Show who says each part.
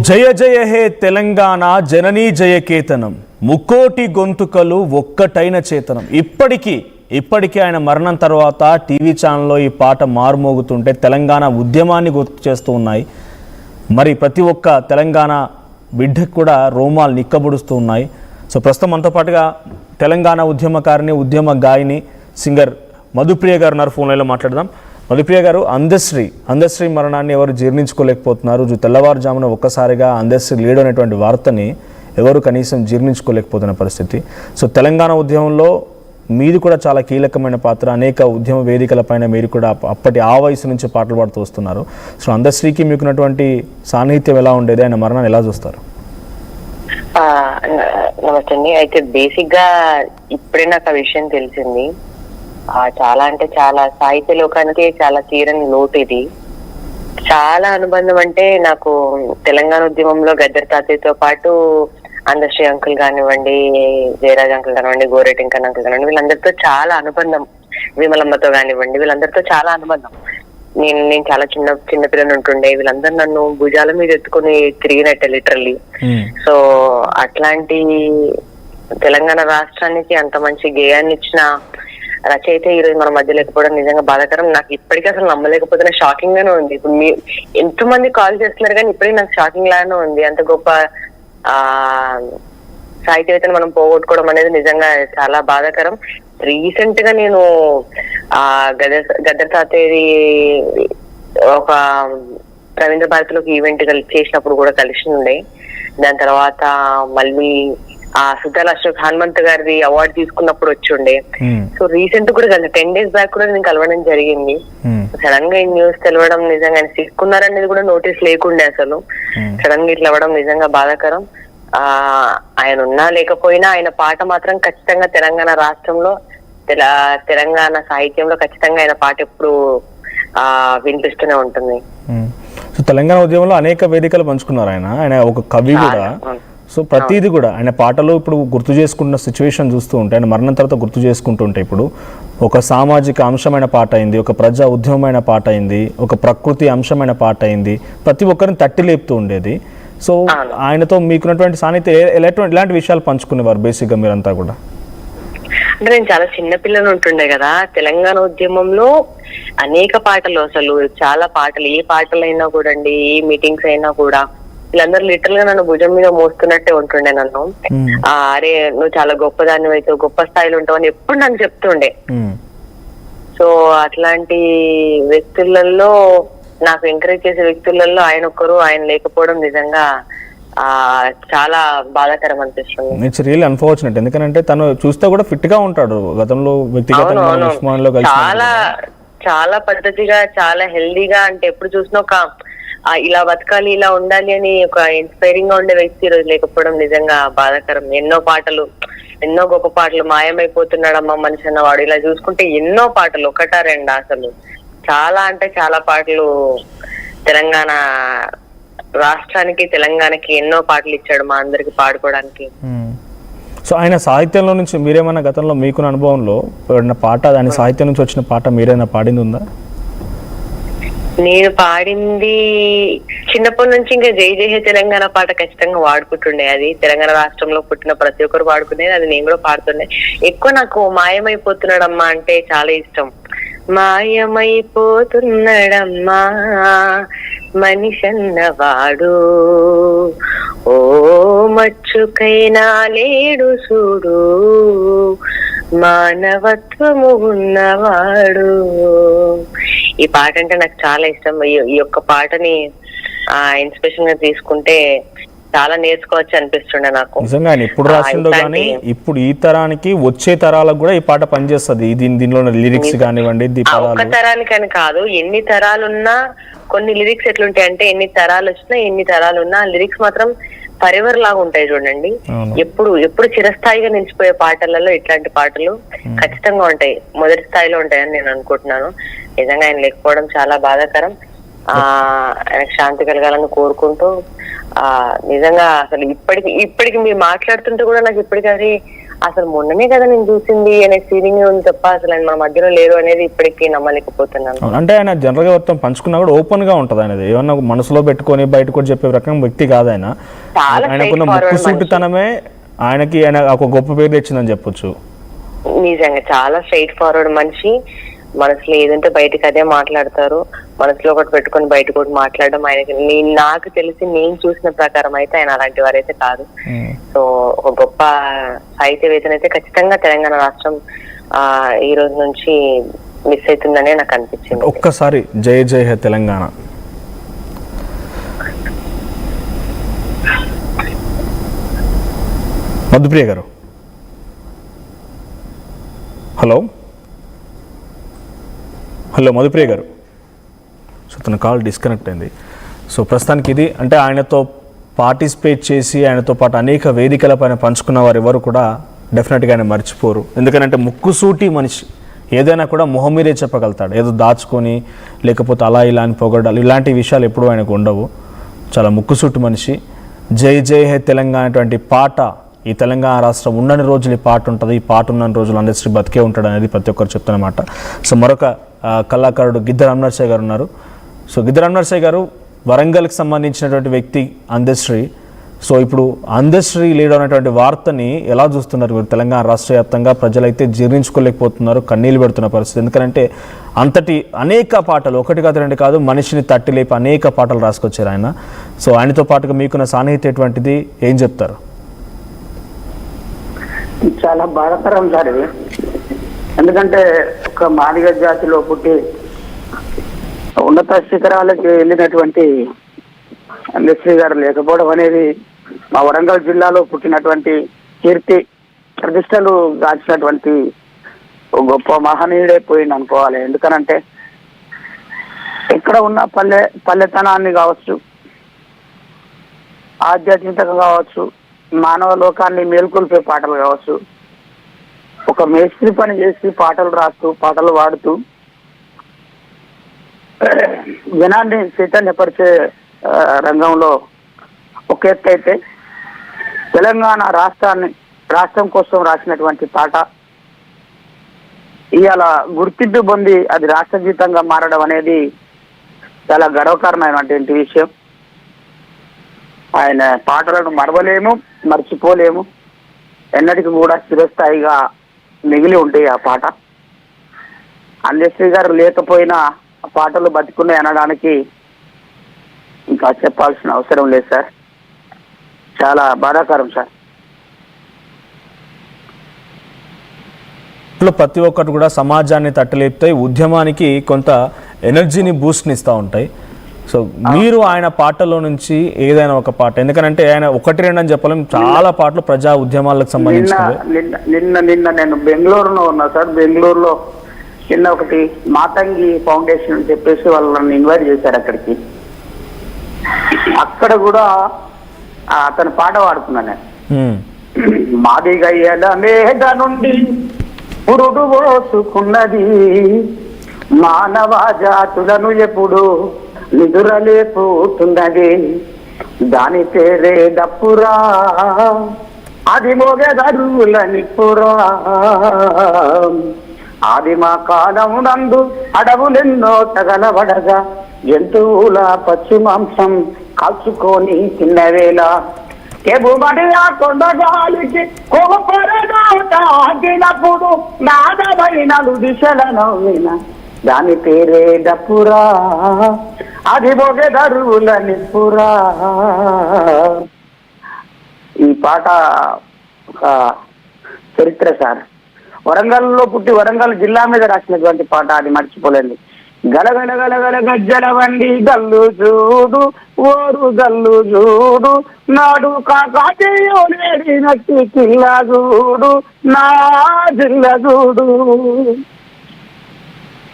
Speaker 1: జయ జయ హే తెలంగాణ జననీ జయకేతనం, ముక్కోటి గొంతుకలు ఒక్కటైన చేతనం. ఇప్పటికీ ఆయన మరణం తర్వాత టీవీ ఛానల్లో ఈ పాట మారుమోగుతుంటే తెలంగాణ ఉద్యమాన్ని గుర్తు చేస్తూ ఉన్నాయి. మరి ప్రతి ఒక్క తెలంగాణ బిడ్డకు కూడా రోమాలు నిక్కబొడుస్తూ ఉన్నాయి. సో ప్రస్తుతం మనతో పాటుగా తెలంగాణ ఉద్యమకారిణి, ఉద్యమ గాయని, సింగర్ మధుప్రియ గారు ఉన్నారు. ఫోన్ లైన్లో మాట్లాడదాం. మధుప్రియ గారు, అందశ్రీ మరణాన్ని ఎవరు జీర్ణించుకోలేకపోతున్నారు. తెల్లవారుజామున ఒక్కసారిగా అందశ్రీ లేడు అనేటువంటి వార్తని ఎవరు కనీసం జీర్ణించుకోలేకపోతున్న పరిస్థితి. సో తెలంగాణ ఉద్యమంలో మీది కూడా చాలా కీలకమైన పాత్ర. అనేక ఉద్యమ వేదికలపైన మీరు కూడా అప్పటి ఆ వయసు నుంచి పాటలు పాడుతూ వస్తున్నారు. సో అందశ్రీకి మీకున్నటువంటి సాన్నిహిత్యం ఎలా ఉండేది? ఆయన మరణాన్ని ఎలా చూస్తారు?
Speaker 2: నమస్తే అండి. అయితే బేసిక్ గా ఇప్పుడే నాకు ఆ విషయం తెలిసింది. చాలా అంటే చాలా సాహిత్య లోకానికి చాలా తీరని లోటు ఇది. చాలా అనుబంధం అంటే నాకు తెలంగాణ ఉద్యమంలో గద్దర్ తాతయ్యతో పాటు అందశ్రీ అంకుల్ కానివ్వండి, జయరాజ్ అంకుల్ కానివ్వండి, గోరెటింకన్ అంకుల్ కానివ్వండి, వీళ్ళందరితో చాలా అనుబంధం. విమలమ్మతో కానివ్వండి, వీళ్ళందరితో చాలా అనుబంధం. నేను చాలా చిన్న పిల్లలు ఉంటుండే. వీళ్ళందరూ నన్ను భుజాల మీద ఎత్తుకుని తిరిగినట్టే లిటరల్లీ. సో అట్లాంటి తెలంగాణ రాష్ట్రానికి అంత మంచి గేయాన్ని ఇచ్చిన రచయిత ఈ రోజు మన మధ్య లేకపోవడం నిజంగా బాధాకరం. నాకు ఇప్పటికీ అసలు నమ్మలేకపోతున్నా, షాకింగ్ గానే ఉంది. ఇప్పుడు మీ ఎంతో మంది కాల్ చేస్తున్నారు కానీ ఇప్పటికీ నాకు షాకింగ్ లాగానే ఉంది. అంత గొప్ప సాహిత్యవేత్తను మనం పోగొట్టుకోవడం అనేది నిజంగా చాలా బాధాకరం. రీసెంట్ గా నేను గద్దర్ తాతయ్యది ఒక రవీంద్ర భారతిలో ఒక ఈవెంట్ చేసినప్పుడు కూడా కలిసి ఉండే. దాని తర్వాత మళ్ళీ సుద్దాల అశోక్ హనుమంత్ గారిది అవార్డు తీసుకున్నప్పుడు వచ్చి ఉండే. సో రీసెంట్ కూడా 10 days బ్యాక్ కూడా నేను కలవడం జరిగింది. సడన్ గా ఈ న్యూస్ తెలవడం నిజంగా ఆయన సిక్కున్నారనేది కూడా నోటీస్ లేకుండే. అసలు సడన్ గా ఇట్లా అవ్వడం నిజంగా బాధాకరం. ఆయన ఉన్నా లేకపోయినా ఆయన పాట మాత్రం ఖచ్చితంగా తెలంగాణ రాష్ట్రంలో తెలంగాణ సాహిత్యంలో ఖచ్చితంగా ఆయన పాట ఎప్పుడు వినిపిస్తూనే ఉంటుంది.
Speaker 1: సో తెలంగాణ ఉద్యమంలో అనేక వేదికలు పంచుకున్నారు ఆయన ఒక కవి కూడా. సో ప్రతిదీ కూడా ఆయన పాటలు ఇప్పుడు గుర్తు చేసుకుంటున్న సిచ్యువేషన్ చూస్తూ ఉంటే, ఆయన మరణం తర్వాత గుర్తు చేసుకుంటుంటే ఇప్పుడు ఒక సామాజిక అంశమైన పాట అయింది, ఒక ప్రజా ఉద్యమమైన పాట అయింది, ఒక ప్రకృతి అంశమైన పాట అయింది, ప్రతి ఒక్కరిని తట్టి లేపుతూ ఉండేది. సో ఆయనతో మీకున్నటువంటి సాన్నిధ్యం ఎలాంటి విషయాలు పంచుకునేవారు బేసిక్గా మీరంతా కూడా?
Speaker 2: అంటే నేను చాలా చిన్న పిల్లలు ఉంటుండే కదా. తెలంగాణ ఉద్యమంలో అనేక పాటలు, అసలు చాలా పాటలు, ఏ పాటలైనా కూడా అండి, ఏ మీటింగ్స్ అయినా కూడా వీళ్ళందరూ లిటరల్ గా నన్ను భుజం మీద మోస్తున్నట్టే ఉంటుండే. నన్ను అరే నువ్వు చాలా గొప్పదాన్ని అవుతావు, గొప్ప స్థాయిలో ఉంటావు అని ఎప్పుడు నాకు చెప్తుండే. సో అట్లాంటి వ్యక్తులలో, నాకు ఎంకరేజ్ చేసే వ్యక్తులలో ఆయన ఒక్కరు. ఆయన లేకపోవడం నిజంగా చాలా బాధాకరం అనిపిస్తుంది.
Speaker 1: It's really unfortunate. ఎందుకంటే తను చూస్తే కూడా ఫిట్ గా ఉంటాడు. గతంలో వ్యక్తిగతంగా
Speaker 2: చాలా పద్ధతిగా, చాలా హెల్దీగా, అంటే ఎప్పుడు చూసినా ఒక ఇలా బతకాలి, ఇలా ఉండాలి అని ఒక ఇన్స్పైరింగ్ గా ఉండే వ్యక్తి ఈరోజు లేకపోవడం నిజంగా బాధాకరం. ఎన్నో గొప్ప పాటలు, మాయమైపోతున్నాడమ్మా మనిషి అన్నవాడు, ఇలా చూసుకుంటే ఎన్నో పాటలు, ఒకటా రెండా, అసలు చాలా అంటే చాలా పాటలు తెలంగాణ రాష్ట్రానికి, తెలంగాణకి ఎన్నో పాటలు ఇచ్చాడు మా అందరికి పాడుకోవడానికి.
Speaker 1: సో ఆయన సాహిత్యంలో నుంచి మీరేమన్నా గతంలో మీకున్న అనుభవంలో పాట, ఆయన సాహిత్యం నుంచి వచ్చిన పాట మీరైనా పాడింది ఉందా?
Speaker 2: నేను పాడింది చిన్నప్పటి నుంచి ఇంకా జై జై హే తెలంగాణ పాట ఖచ్చితంగా వాడుకుంటుండే. అది తెలంగాణ రాష్ట్రంలో పుట్టిన ప్రతి ఒక్కరు వాడుకునేది, అది నేను కూడా పాడుతుండే. ఎక్కువ నాకు మాయమైపోతున్నాడమ్మా అంటే చాలా ఇష్టం. మాయమైపోతున్నాడమ్మా మనిషన్నవాడు, ఓ మచ్చుకైనా లేడు చూడు, మానవత్వము ఉన్నవాడు. ఈ పాట అంటే నాకు చాలా ఇష్టం. ఈ యొక్క పాటని ఇన్స్పిరేషన్ గా తీసుకుంటే చాలా నేర్చుకోవచ్చు అనిపిస్తుండే నాకు.
Speaker 1: నిజంగా ఇప్పుడు రాసిండో కానీ ఇప్పుడు ఈ తరానికి, వచ్చే తరాలకు కూడా ఈ పాట పనిచేస్తుంది. దీనిలో లిరిక్స్ కానివ్వండి,
Speaker 2: ఒక తరానికి అని కాదు, ఎన్ని తరాలున్నా కొన్ని లిరిక్స్ ఎట్లుంటాయి అంటే, ఎన్ని తరాలు వచ్చినా ఎన్ని తరాలు ఉన్నా లిరిక్స్ మాత్రం ఫరెవర్ లాగా ఉంటాయి చూడండి. ఎప్పుడు చిరస్థాయిగా నిలిచిపోయే పాటలలో ఇట్లాంటి పాటలు ఖచ్చితంగా ఉంటాయి, మొదటి స్థాయిలో ఉంటాయని నేను అనుకుంటున్నాను. నిజంగా ఆయన లేకపోవడం చాలా బాధాకరం. ఆయనకు శాంతి కలగాలని కోరుకుంటూ, నిజంగా అసలు ఇప్పటికి మీరు మాట్లాడుతుంటే కూడా నాకు ఇప్పటికీ అది అసలు మొన్ననే కదా నేను చూసింది అనే ఫీలింగ్ ఉంది తప్ప అసలు ఆయన మన మధ్యలో లేరు అనేది ఇప్పటికీ నమ్మలేకపోతున్నాను.
Speaker 1: అంటే ఆయన జనరల్ గా మొత్తం పంచుకున్నా కూడా ఓపెన్ గా ఉంటది అనేది, ఏమన్నా మనసులో పెట్టుకొని బయట కూడా చెప్పే రకం వ్యక్తి కాదు ఆయన. ఆయనకున్న ముక్కుసూటితనమే ఆయనకి ఆయన ఒక గొప్ప పేరు తెచ్చిందని చెప్పొచ్చు.
Speaker 2: నిజంగా చాలా స్ట్రైట్ ఫార్వర్డ్ మనిషి. మనసులో ఏదంటే బయటకు అదే మాట్లాడతారు, మనసులో ఒకటి పెట్టుకొని బయటకు ఒకటి మాట్లాడడం ఆయనకి నాకు తెలిసి నేను చూసిన ప్రకారం అయితే ఆయన అలాంటి వారైతే కాదు. సో ఒక గొప్ప సాహిత్యవేత్తను అయితే ఖచ్చితంగా తెలంగాణ రాష్ట్రం ఈ రోజు నుంచి మిస్ అవుతుందనే నాకు అనిపించింది.
Speaker 1: ఒక్కసారి జై జై హే తెలంగాణ. మధుప్రియ గారు, హలో హలో మధుప్రియ గారు. సో తన కాల్ డిస్కనెక్ట్ అయింది. సో ప్రస్తుతానికి ఇది అంటే ఆయనతో పార్టిసిపేట్ చేసి ఆయనతో పాటు అనేక వేదికలపైన పంచుకున్న వారు ఎవరు కూడా డెఫినెట్గా ఆయన మర్చిపోరు. ఎందుకంటే ముక్కుసూటి మనిషి, ఏదైనా కూడా మొహం మీదే చెప్పగలుగుతాడు, ఏదో దాచుకొని లేకపోతే అలా ఇలా అని పొగడాలి ఇలాంటి విషయాలు ఎప్పుడూ ఆయనకు ఉండవు. చాలా ముక్కుసూటి మనిషి. జై జై హే తెలంగాణ అటువంటి పాట ఈ తెలంగాణ రాష్ట్రం ఉన్నన్ని రోజులు ఈ పాట ఉంటుంది, ఈ పాట ఉన్న రోజులు అందశ్రీ బతికే ఉంటాడు అనేది ప్రతి ఒక్కరు చెప్తున్నమాట. సో మరొక కళాకారుడు గిద్దర్ అమర్సాయి గారు ఉన్నారు. సో గిద్దర్ అమర్సాయి గారు వరంగల్కి సంబంధించినటువంటి వ్యక్తి అందశ్రీ. సో ఇప్పుడు అందశ్రీ లేడు అనేటువంటి వార్తని ఎలా చూస్తున్నారు మీరు? తెలంగాణ రాష్ట్ర వ్యాప్తంగా ప్రజలైతే జీర్ణించుకోలేకపోతున్నారు, కన్నీళ్ళు పెడుతున్న పరిస్థితి. ఎందుకంటే అంతటి అనేక పాటలు, ఒకటి కాదు రెండు కాదు, మనిషిని తట్టి లేపి అనేక పాటలు రాసుకొచ్చారు ఆయన. సో ఆయనతో పాటుగా మీకున్న సాన్నిహిత్యం ఎటువంటిది, ఏం చెప్తారు?
Speaker 3: చాలా బాధాకరం సార్ ఇది. ఎందుకంటే ఒక మాదిగ జాతిలో పుట్టి ఉన్నత శిఖరాలకి వెళ్ళినటువంటి అందశ్రీ గారు లేకపోవడం అనేది మా వరంగల్ జిల్లాలో పుట్టినటువంటి కీర్తి ప్రతిష్టలు దాచినటువంటి గొప్ప మహనీయుడే పోయింది అనుకోవాలి. ఎందుకనంటే ఇక్కడ ఉన్న పల్లెతనాన్ని కావచ్చు, ఆధ్యాత్మికంగా కావచ్చు, మానవ లోకాన్ని మేల్కొల్పే పాటలు కావచ్చు, ఒక మేస్త్రి పని చేసి పాటలు రాస్తూ పాటలు పాడుతూ జనాన్ని చైతన్యపరిచే రంగంలో ఒక ఎత్తు అయితే, తెలంగాణ రాష్ట్రం కోసం రాసినటువంటి పాట ఇవాళ గుర్తింపు పొంది అది రాష్ట్ర గీతంగా మారడం అనేది చాలా గర్వకారణమైనటువంటి విషయం. ఆయన పాటలను మరవలేము, మర్చిపోలేము, ఎన్నటికి కూడా చిరస్థాయిగా మిగిలి ఉంటాయి ఆ పాట. అందశ్రీ గారు లేకపోయినా ఆ పాటలు బతికున్నాయి అనడానికి ఇంకా చెప్పాల్సిన అవసరం లేదు సార్. చాలా బాధాకరం సార్.
Speaker 1: ప్రతి ఒక్కటి కూడా సమాజాన్ని తట్టలేపుతాయి, ఉద్యమానికి కొంత ఎనర్జీని బూస్ట్ని ఇస్తూ ఉంటాయి. సో మీరు ఆయన పాటల్లో నుంచి ఏదైనా ఒక పాట, ఎందుకంటే ఆయన ఒకటి రెండు అని చెప్పలేం, చాలా పాటలు ప్రజా ఉద్యమాలకు సంబంధించినవి.
Speaker 3: నిన్న నేను బెంగళూరులో ఉన్నా సార్. బెంగళూరులో చిన్న ఒకటి మాతంగి ఫౌండేషన్ అని చెప్పేసి వాళ్ళు నన్ను ఇన్వైట్ చేశారు అక్కడికి. అక్కడ కూడా అతను పాట పాడుతున్నాను. మాదిగయ్యల మీద నుండి పురుడు పోసుకున్నది మానవ జాతులను ఎప్పుడు నిదురలేపుతున్నది, దాని పేరే దప్పురా, అది మోగెదరుల నిప్పురా. ఆదిమ కాలమునందు అడవులెన్నో తగలబడగా జంతువుల పచ్చి మాంసం కాల్చుకొని తిన్నవేళ, ఎగుమడిగా కొండగాలికి కోపరదాటినప్పుడు నాదమైనలు దిశల నవ్విన, దాని పేరే డప్పురా, అది మొగెదరువుల నిప్పురా. ఈ పాట ఒక చరిత్ర సార్. వరంగల్లో పుట్టి వరంగల్ జిల్లా మీద రాసినటువంటి పాట, అది మర్చిపోలేదు. గలగల గలగల గజ్జల వండి గల్లు చూడు ఓరు గల్లు చూడు, నాడు కాకాటి నట్టి కిల్ల చూడు నా జిల్ల చూడు.